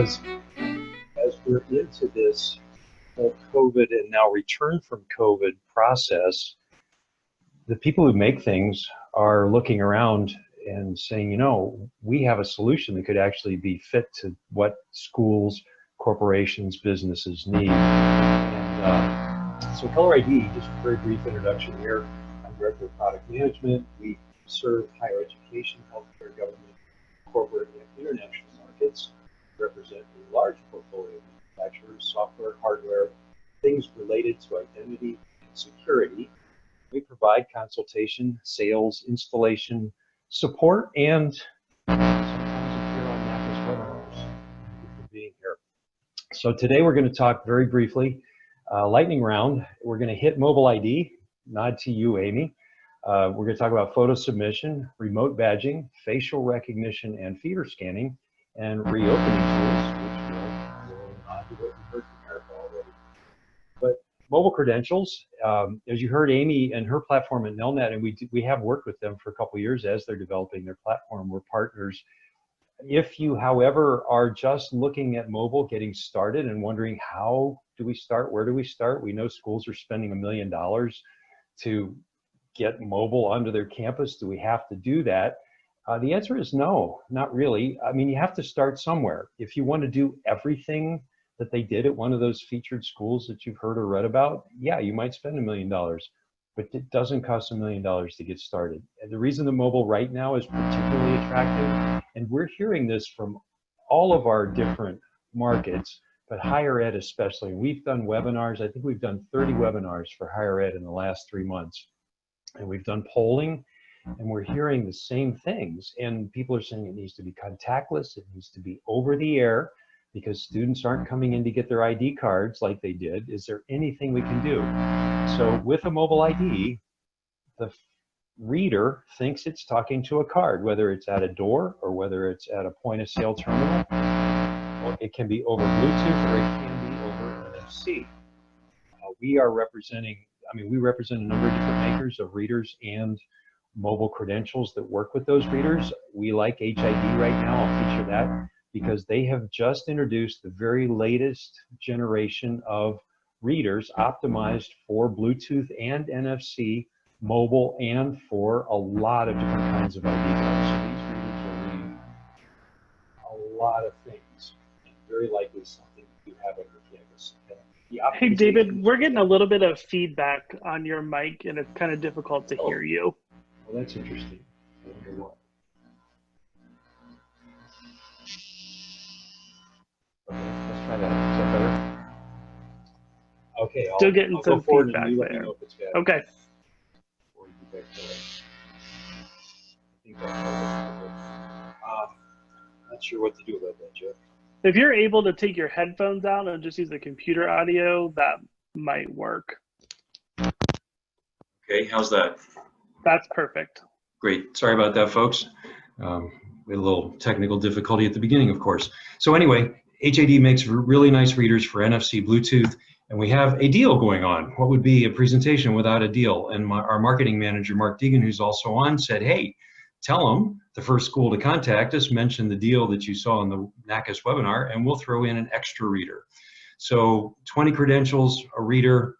because as we're into this whole COVID and now return from COVID process, the people who make things are looking around and saying, you know, we have a solution that could actually be fit to what schools, corporations, businesses need. And so ColorID, just a very brief introduction here. I'm Director of Product Management. We serve higher education, healthcare, government, corporate, and international markets. We represent a large portfolio of manufacturers, software, hardware, things related to identity and security. We provide consultation, sales, installation, support, and sometimes appear on NACA's webinars. Thank you for being here. So today we're going to talk very briefly, lightning round. We're going to hit mobile ID, nod to you, Amy. We're going to talk about photo submission, remote badging, facial recognition and feeder scanning, and reopening tools, which will nod to what you heard from Erica already. But mobile credentials, as you heard Amy and her platform at Nelnet, and we have worked with them for a couple of years as they're developing their platform. We're partners. If you, however, are just looking at mobile, getting started and wondering how do we start, where do we start? We know schools are spending $1 million to get mobile onto their campus. Do we have to do that? The answer is no, not really. I mean, you have to start somewhere. If you want to do everything that they did at one of those featured schools that you've heard or read about, yeah, you might spend $1 million, but it doesn't cost $1 million to get started. And the reason the mobile right now is particularly attractive, and we're hearing this from all of our different markets, but higher ed especially. We've done webinars. I think we've done 30 webinars for higher ed in the last 3 months. And we've done polling, and we're hearing the same things. And people are saying it needs to be contactless, it needs to be over the air, because students aren't coming in to get their ID cards like they did. Is there anything we can do? So with a mobile ID, the reader thinks it's talking to a card, whether it's at a door or whether it's at a point of sale terminal. Well, it can be over Bluetooth or it can be over NFC. We are representing, we represent a number of different makers of readers and mobile credentials that work with those readers. We like HID right now. I'll feature that because they have just introduced the very latest generation of readers optimized for Bluetooth and NFC, mobile, and for a lot of different kinds of ID cards. So these readers are reading a lot of things, and very likely something you have on your campus. Hey, David, we're getting a little bit of feedback on your mic, and it's kind of difficult to hear you. Well, that's interesting. I wonder why. Okay, let's try that. Is that better? Okay, Still getting I'll some go forward feedback and you let there. me know if it's bad. Okay. Before we get back to it. I think that's perfect. Not sure what to do about that, Jeff. If you're able to take your headphones out and just use the computer audio, that might work. Okay, how's that? That's perfect. Great. Sorry about that, folks. We had a little technical difficulty at the beginning, of course. So anyway, HID makes really nice readers for NFC, Bluetooth, and we have a deal going on. What would be a presentation without a deal? And our marketing manager, Mark Deegan, who's also on, said, hey, tell them the first school to contact us, mention the deal that you saw in the NACA's webinar, and we'll throw in an extra reader. So 20 credentials, a reader,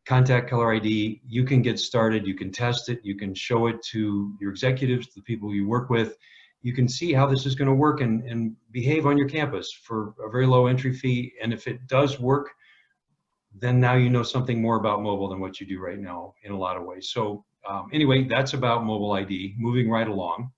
contact ColorID, you can get started, you can test it, you can show it to your executives, the people you work with. You can see how this is going to work and behave on your campus for a very low entry fee. And if it does work, then now you know something more about mobile than what you do right now in a lot of ways. So anyway, that's about mobile ID. Moving right along.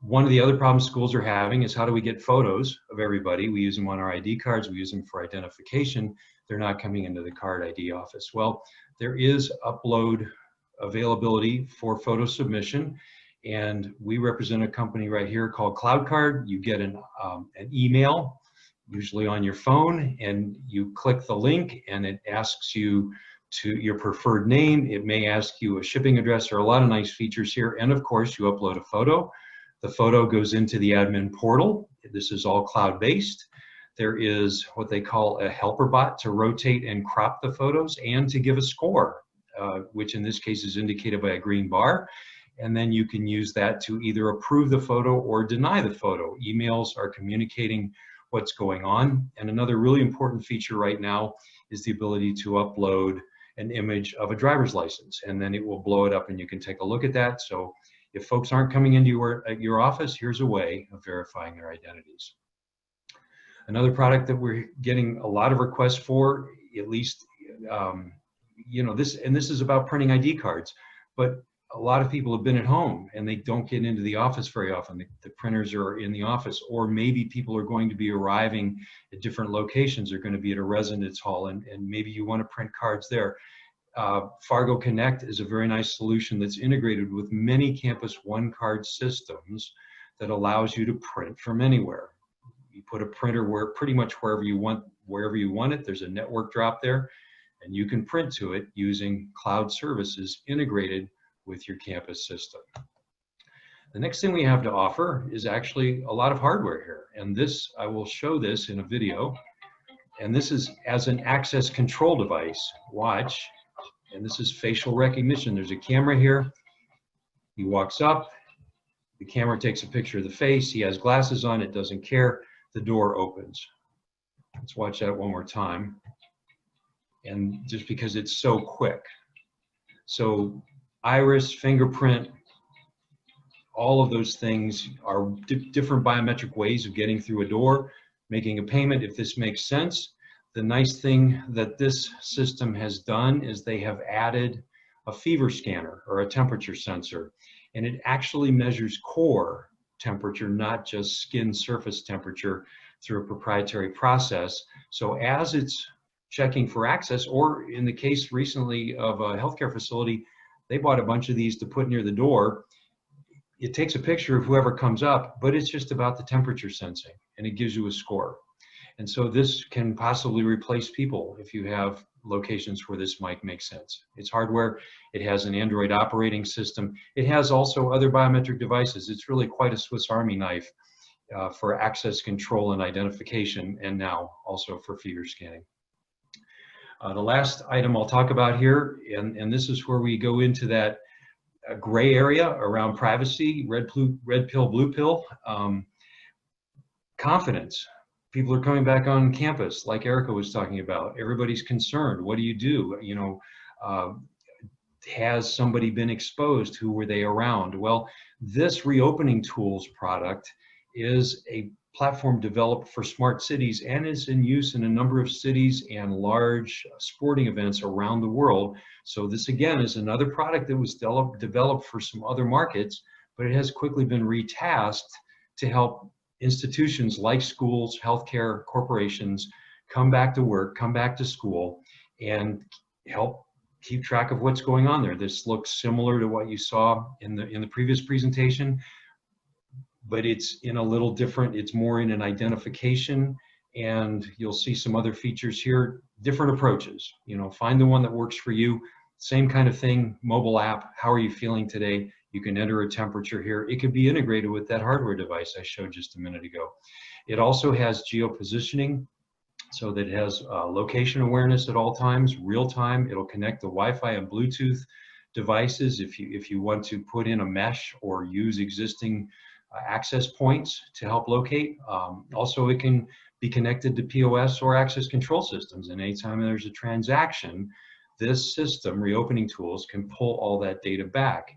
One of the other problems schools are having is how do we get photos of everybody? We use them on our ID cards, we use them for identification. They're not coming into the card ID office. Well, there is upload availability for photo submission, and we represent a company right here called CloudCard. You get an email, usually on your phone, and you click the link and it asks you to your preferred name. It may ask you a shipping address. There are a lot of nice features here, and of course you upload a photo. The photo goes into the admin portal. This is all cloud-based. There is what they call a helper bot to rotate and crop the photos and to give a score, which in this case is indicated by a green bar. and then you can use that to either approve the photo or deny the photo. Emails are communicating what's going on. And another really important feature right now is the ability to upload an image of a driver's license, and then it will blow it up and you can take a look at that. So if folks aren't coming into your office, here's a way of verifying their identities. Another product that we're getting a lot of requests for, at least, you know, this is about printing ID cards, but a lot of people have been at home and they don't get into the office very often. The printers are in the office, or maybe people are going to be arriving at different locations. They're going to be at a residence hall, and maybe you want to print cards there. Fargo Connect is a very nice solution that's integrated with many Campus One card systems that allows you to print from anywhere. You put a printer pretty much wherever you want it. There's a network drop there, and you can print to it using cloud services integrated with your campus system. The next thing we have to offer is actually a lot of hardware here, and this, I will show this in a video, and this is as an access control device. Watch, and this is facial recognition. There's a camera here. He walks up, the camera takes a picture of the face, he has glasses on, it doesn't care, the door opens. Let's watch that one more time. And just because it's so quick. So iris, fingerprint, all of those things are different biometric ways of getting through a door, making a payment if this makes sense. The nice thing that this system has done is they have added a fever scanner or a temperature sensor, and it actually measures core temperature, not just skin surface temperature, through a proprietary process. So as it's checking for access, or in the case recently of a healthcare facility, they bought a bunch of these to put near the door. It takes a picture of whoever comes up, but it's just about the temperature sensing, and it gives you a score. And so this can possibly replace people if you have locations where this might make sense. It's hardware, it has an Android operating system, it has also other biometric devices. It's really quite a Swiss Army knife for access control and identification, and now also for fever scanning. The last item I'll talk about here, and this is where we go into that gray area around privacy, red pill, blue pill, confidence. People are coming back on campus, like Erica was talking about. Everybody's concerned. What do? You know, has somebody been exposed? Who were they around? Well, this reopening tools product is a platform developed for smart cities and is in use in a number of cities and large sporting events around the world. So this again is another product that was developed for some other markets, but it has quickly been retasked to help institutions like schools, healthcare, corporations come back to work, come back to school, and help keep track of what's going on there. This looks similar to what you saw in the previous presentation, but it's in a little different. It's more in an identification, and you'll see some other features here, different approaches. You know, find the one that works for you. Same kind of thing, mobile app. How are you feeling today? You can enter a temperature here. It could be integrated with that hardware device I showed just a minute ago. It also has geo-positioning, so that it has location awareness at all times, real time. It'll connect the Wi-Fi and Bluetooth devices if you want to put in a mesh or use existing access points to help locate. Also, it can be connected to POS or access control systems, and anytime there's a transaction, this system, reopening tools, can pull all that data back.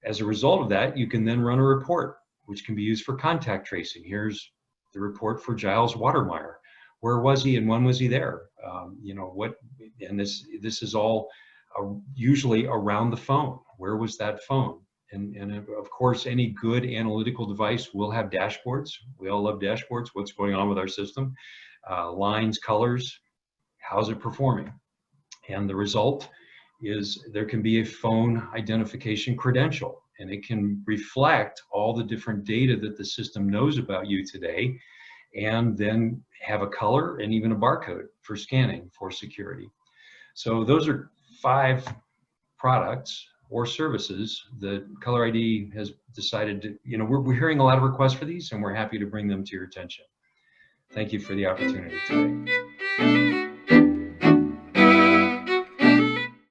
As a result of that, you can then run a report, which can be used for contact tracing. Here's the report for Giles Watermeyer. Where was he and when was he there? You know, what, and this is all usually around the phone. Where was that phone? And of course, any good analytical device will have dashboards. We all love dashboards. What's going on with our system? Lines, colors, how's it performing? And the result is there can be a phone identification credential, and it can reflect all the different data that the system knows about you today, and then have a color and even a barcode for scanning for security. So those are 5 products or services that ColorID has decided to, you know, we're hearing a lot of requests for these, and we're happy to bring them to your attention. Thank you for the opportunity today.